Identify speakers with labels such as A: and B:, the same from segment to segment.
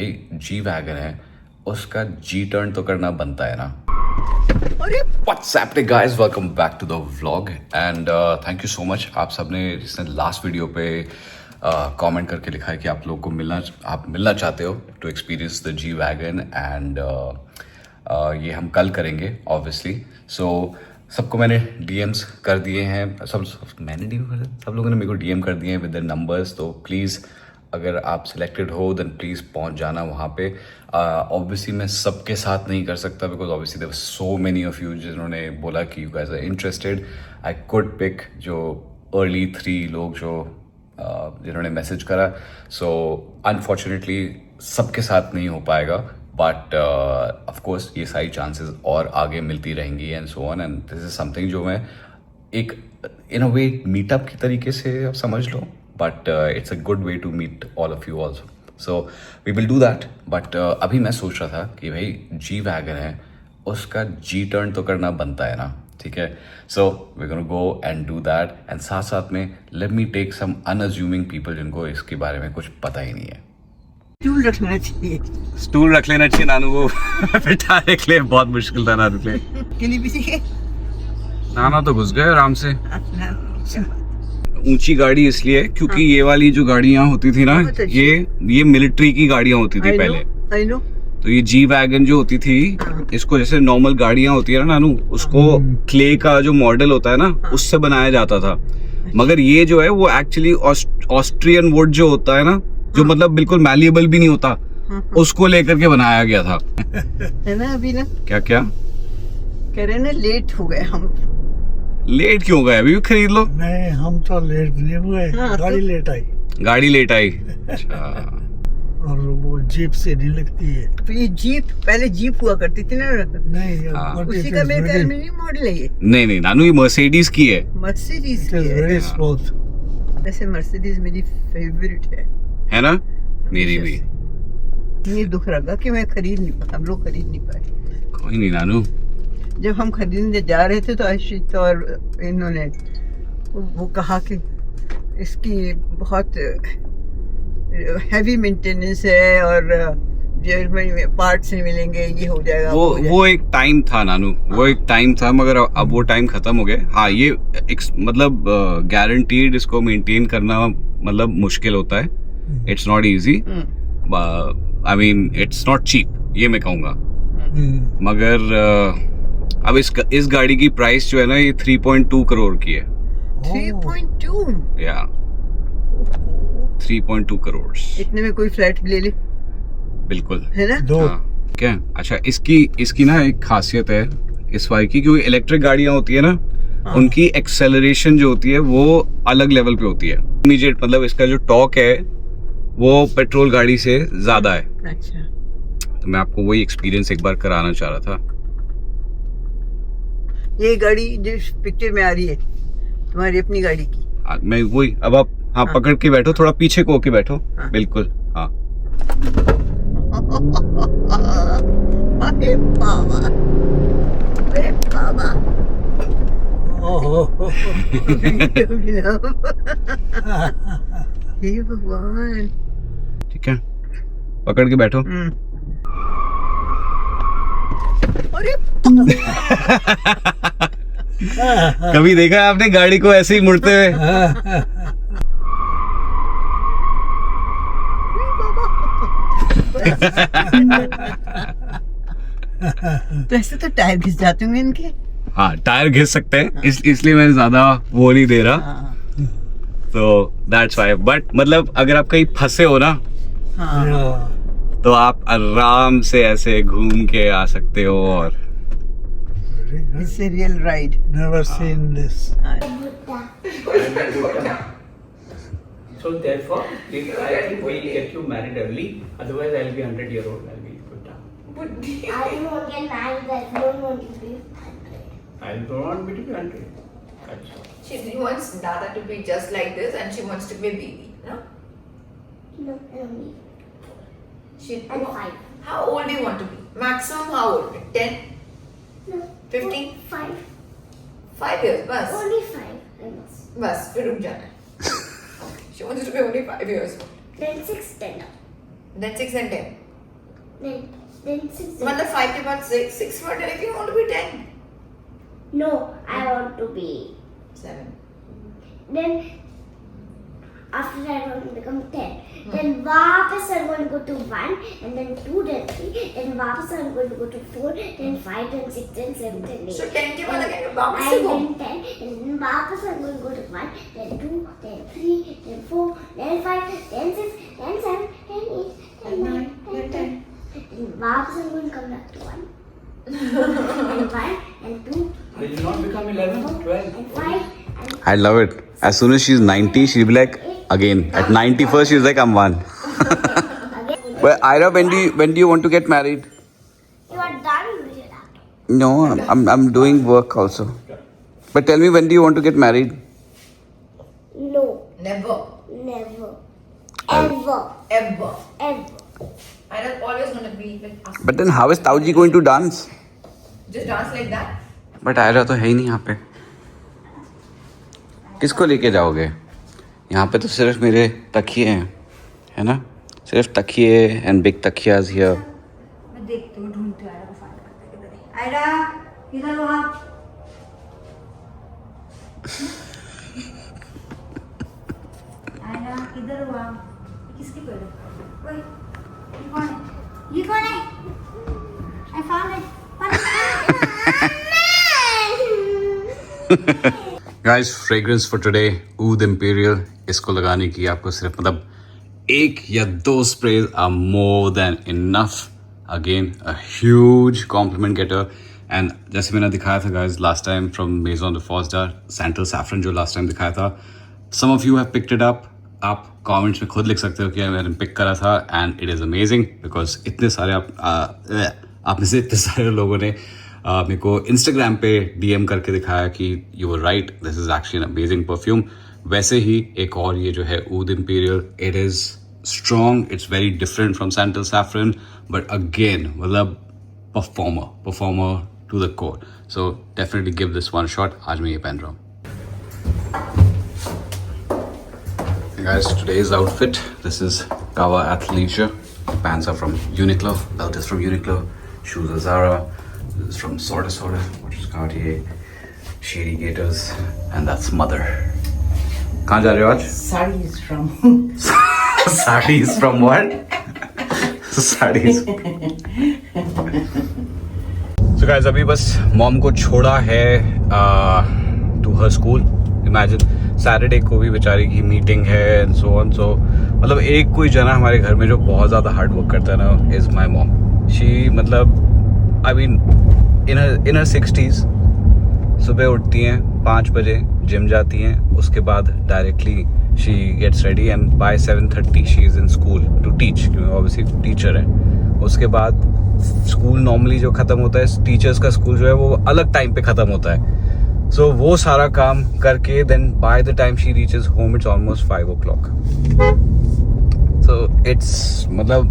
A: भाई G wagon है, उसका जी टर्न तो करना बनता है ना। What's happening guys, welcome back to the vlog and thank you so much। आप सबने जिसने लास्ट वीडियो पे कमेंट करके लिखा है कि आप लोगों को आप मिलना चाहते हो to experience the G wagon and ये हम कल करेंगे ऑब्वियसली। सो सबको मैंने डीएम्स कर दिए हैं, मैंने डीएम कर दिया, सब लोगों ने मेरे को डीएम कर दिए हैं विद द नंबर्स। तो प्लीज़ अगर आप सिलेक्टेड हो देन प्लीज़ पहुंच जाना वहाँ पे। ऑब्वियसली मैं सबके साथ नहीं कर सकता because obviously there were so many of you जिन्होंने बोला कि you guys are interested. I could pick जो अर्ली 3 लोग जो जिन्होंने मैसेज करा। सो अनफॉर्चुनेटली सबके साथ नहीं हो पाएगा, बट ऑफ कोर्स ये सारी चांसेस और आगे मिलती रहेंगी and so on. And this is something जो मैं एक इन अ वे मीटअप की तरीके से आप समझ लो, but it's a good way to meet all of you also. So we will do that. But अभी मैं सोच रहा था कि भाई जी वैगन है, उसका जी टर्न तो करना बनता है ना, ठीक है। So we gonna go and do that and साथ साथ में let me take some unassuming people जिनको इसके बारे में कुछ पता ही नहीं है।
B: स्टूल रख लेना चाहिए,
A: स्टूल रख लेना चाहिए नानू को बिठाने के लिए बहुत मुश्किल था नानू के लिए।
B: के लिए भी चाहिए।
A: नाना तो घुस गए आराम से। ऊंची गाड़ी इसलिए क्योंकि ये वाली जो गाड़ियां होती थी ना, ये मिलिट्री की गाड़ियां होती थी पहले।
B: I know.
A: तो ये जी वैगन जो होती थी, इसको जैसे नॉर्मल गाड़ियां होती है ना नानू, उसको क्ले का जो मॉडल होता है ना उससे बनाया जाता था। मगर ये जो है वो एक्चुअली ऑस्ट्रियन वुड जो होता है ना, जो मतलब बिल्कुल मैलिएबल भी नहीं होता, उसको लेकर के बनाया गया था।
B: है ना अभी ना
A: क्या क्या
B: कह रहे ना, लेट हो गए हम।
A: लेट क्यों गए? अभी भी खरीद लो।
C: नहीं, हम तो लेट नहीं हुए। गाड़ी लेट आई।
A: गाड़ी लेट आई। अच्छा।
C: और वो जीप से नहीं लगती है।
B: तो ये जीप पहले जीप हुआ करती थी ना।
C: नहीं,
B: उसी का मेरे ख्याल में नहीं मॉडल है ये।
A: नहीं नानू, ये मर्सिडीज की है।
B: मर्सिडीज की है।
C: Very smooth.
B: वैसे मर्सिडीज मेरी फेवरेट है
A: ना? मेरी भी।
B: ये दुख रहा कि मैं हम लोग खरीद नहीं पाए।
A: कोई नहीं नानू,
B: जब हम खरीदने जा रहे थे तो आशित और इन्होंने वो कहा कि इसकी बहुत हैवी मेंटेनेंस है और पार्ट्स नहीं मिलेंगे, ये हो जाएगा।
A: वो एक टाइम था नानू, वो एक टाइम था, मगर अब वो टाइम खत्म हो गया। हाँ, ये मतलब गारंटीड इसको मेंटेन करना मतलब मुश्किल होता है। It's not easy, I mean it's not cheap, ये मैं कहूँगा। मगर अब इस गाड़ी की प्राइस जो है ना, ये 3.2 करोड़ की है।
B: 3.2
A: या 3.2 करोड़।
B: इतने में कोई फ्लैट ले ले।
A: बिल्कुल
B: है ना।
A: हाँ, क्या अच्छा, इसकी ना एक खासियत है इस बाइक की, क्योंकि इलेक्ट्रिक गाड़ियां होती है ना, उनकी एक्सेलरेशन जो होती है वो अलग लेवल पे होती है। इमीडिएट मतलब इसका जो टॉर्क है वो पेट्रोल गाड़ी से ज्यादा है।
B: अच्छा।
A: तो मैं आपको वही एक्सपीरियंस एक बार कराना चाह रहा था।
B: ये गाड़ी जो पिक्चर में आ रही है तुम्हारी अपनी गाड़ी की।
A: मैं वही, अब आप हाँ पकड़ के बैठो, थोड़ा पीछे को होके बैठो। बिल्कुल हाँ।
B: अरे बाबा, अरे बाबा। हे भगवान।
A: ठीक है, पकड़ के बैठो।
B: अरे
A: कभी देखा है आपने गाड़ी को ऐसे ही मुड़ते हुए?
B: तो ऐसे तो टायर घिस जाते होंगे इनके।
A: हाँ, टायर घिस सकते हैं, इसलिए मैं ज्यादा वो नहीं दे रहा। तो दैट्स व्हाई। बट मतलब अगर आप कहीं फंसे हो ना, तो आप आराम से ऐसे घूम के आ सकते हो। और
B: It's a real ride.
C: Never seen this.
D: So therefore, I think we'll get you married early. Otherwise, I'll be 100-year-old. I'll be put down.
E: I don't want to get married. I don't want to be 100.
D: I don't want me to be 100. Achha.
F: She wants Dada to be just like this, and she wants to be a baby. No?
E: No, only.
F: I'm
E: 5.
F: How old do you want to be? Maximum how old? 10?
E: No.
F: 15?
E: 5.
F: 5 years, bas.
E: Only 5. I must.
F: Bas, फिर रुक जाना है. She wants to be only 5 years old.
E: Then 6, 10.
F: Then 6 and 10.
E: then 6.
F: मतलब 5 के बाद 6, 6 for directly you want to be 10.
E: No, I want to be
F: 7.
E: then after that I want to become 10. Then वापस I'm going to go to 1 and then 2 then 3 then वापस I'm going to go to 4 then 5 then 6 then 7 then 8.
F: So 10 के बाद again वापस
E: And
F: से go.
E: then 10 and then वापस I'm going to go to 1 then 2 then 3 then 4 then 5 then 6 then 7 then 8 then 9 then 10. And वापस I'm going to come back to 1 and 1 and 2
D: Will you not become 11, 12?
E: and 5 and
A: I love it. As soon as she's 90, she'll be like, again. At 91st, she's like, I'm one.
E: again.
A: But Ira, when do you want to get married?
E: You are done with your laptop.
A: No, I'm doing work also. But tell me, when do you want to get married?
E: No,
F: Never.
E: never, ever,
F: Ever.
E: ever.
F: I was always going to be with us.
A: But then how is Tauji going to dance?
F: Just dance like that.
A: But Ayra तो है ही नहीं यहाँ पे. किसको लेके जाओगे? यहाँ पे तो सिर्फ मेरे तकिए हैं, है ना? सिर्फ तकिए एंड बिग तकियाज हियर.
G: मैं देखती हूँ, ढूंढती हूँ आयरा को फाइंड करते हैं किधर है. आयरा किधर हो आप? आयरा किधर हो आप? ये किसकी पेड़ है? वही. ये कौन है? ये कौन है? I found it.
A: Guys, fragrance for today oud imperial. इसको लगाने की आपको सिर्फ मतलब 1 या 2 sprays are more than enough. Again a huge compliment getter. And जैसे मैंने दिखाया था guys last time from Amazon the Foster santal saffron, जो लास्ट टाइम दिखाया था, some of you have picked it up. आप कमेंट्स में खुद लिख सकते हो कि मैंने पिक करा था and it is amazing because इतने सारे आप में से इतने सारे लोगों ने मेरे को इंस्टाग्राम पे डीएम करके दिखाया कि you were right, this is actually an amazing perfume. वैसे ही एक और ये जो है oud imperial, it is strong, it's very different from santal saffron, but again मतलब performer to the core. So definitely give this one shot. आज मैं ये पहन रहा हूँ. Guys, today's outfit, this is Kawa Athleisure. Pants are from Uniqlo, belt is from Uniqlo, shoes are Zara, this is from Sorta, which is Cartier, Shady Gators, and that's Mother. Kahan ja rahe ho aaj?
B: Saris from.
A: Sarees from what? Sarees. So guys, अभी बस mom को छोड़ा है to her school. Imagine Saturday को भी बेचारी की meeting है एंड सो ऑन. सो मतलब एक कोई जना हमारे घर में जो बहुत ज़्यादा हार्ड वर्क करता है ना इज़ माई मॉम. शी मतलब I mean in her 60s. सुबह उठती हैं 5 बजे, जिम जाती हैं, उसके बाद directly she gets ready and by 7:30 she is in school to teach, क्योंकि ऑब्वियसली टीचर है. उसके बाद स्कूल नॉर्मली जो ख़त्म होता है, टीचर्स का स्कूल जो है वो अलग टाइम पे ख़त्म होता है. सो वो सारा काम करके then by the time she reaches home it's almost 5 o'clock. So it's मतलब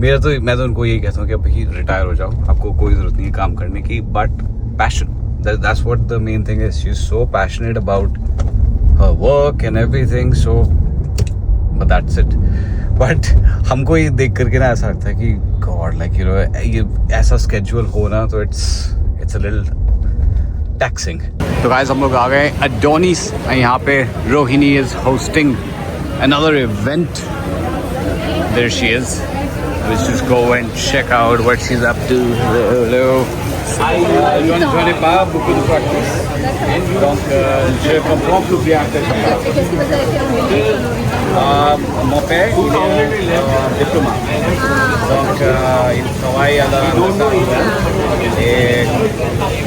A: मैं तो उनको यही कहता हूँ कि अब भाई रिटायर हो जाओ, आपको कोई ज़रूरत नहीं है काम करने की. But passion, that's what the main thing is. She is so passionate about her work and everything. So but that's it. But हमको ये देख करके ना ऐसा लगता है कि गॉड लाइक यू नो ये ऐसा स्केड्यूल हो ना, तो इट्स अ लिटिल टैक्सिंग. तो गाइस हम लोग आ गए अडोनीस. यहाँ पे Rohini is hosting another event. There she is. Let's just go and check out what she's up to. Hello. Je n'ai pas beaucoup de practice. Donc je comprends plus bien que mon père, il est diplomate. Donc il travaille à l'ambassade. Et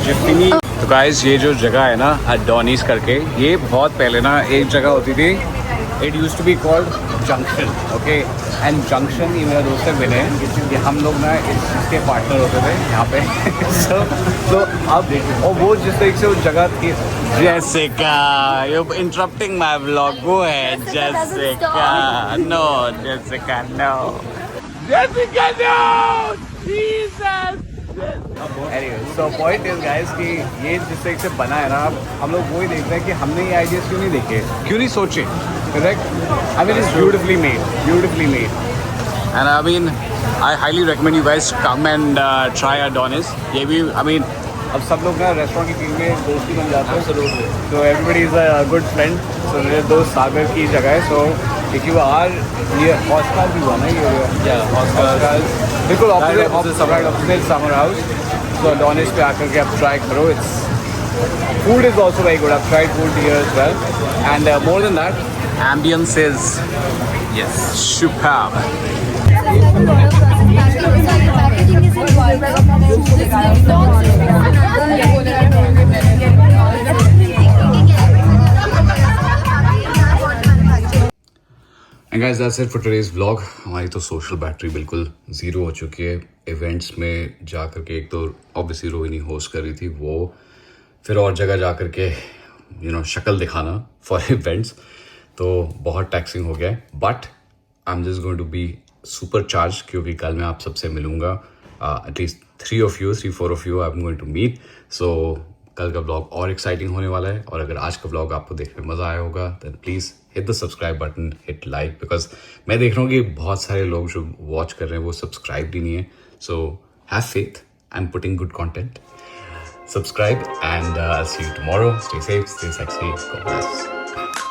A: je finis. तो guys ये जो जगह है ना अडोनीस करके, ये बहुत पहले ना एक जगह होती थी. It use to be called junction. Okay, and junction ये मेरा दोस्त है मिले, कि हम लोग ना इसके पार्टनर होते थे यहाँ पे. तो अब और वो जिस तरीके से वो जगह थी. Jessica, you interrupting my vlog. Go ahead Jessica. No Jessica, no Jessica, no Jesus. Anyway, so point is guys कि ये जिस तरीके से बना है ना, हम लोग वही देखते हैं कि हमने ये आइडियाज़ क्यों नहीं देखे, क्यों नहीं सोचे. Correct. I mean it's beautifully made And I mean, I highly recommend you guys come and try Adonis. ये भी I mean, अब सब लोग ना रेस्टोरेंट की टीम में दोस्ती बन जाते हैं. So everybody is a good friend. So मेरे दोस्त सागर की जगह है. So if you are ये हॉस्टल भी हुआ ना ये. Yeah, hostel. बिल्कुल opposite Summer House. So Adonis पे आकर के आप try करो. It's food is also very good. I've tried food here as well. And more than that, ambience is superb. And guys, that's it for today's vlog. हमारी तो social battery बिल्कुल zero हो चुकी है. इवेंट्स में जा कर के एक तो ऑब्वियसली रोहिणी होस्ट कर रही थी, वो फिर और जगह जा कर के शक्ल दिखाना फॉर इवेंट्स, तो बहुत टैक्सिंग हो गया है. But I am just going to be super charge, क्योंकि कल मैं आप सबसे मिलूँगा. At least 3-4 of you I am going to meet. So कल का ब्लॉग और एक्साइटिंग होने वाला है. और अगर आज का ब्लॉग आपको देखने में मज़ा आया होगा then please hit the subscribe button, hit like, because मैं देख रहा हूँ कि बहुत सारे लोग जो वॉच कर रहे हैं वो सब्सक्राइब भी नहीं है. So have faith, I am putting good content. Subscribe and I'll see you tomorrow. Stay safe, stay sexy. God bless.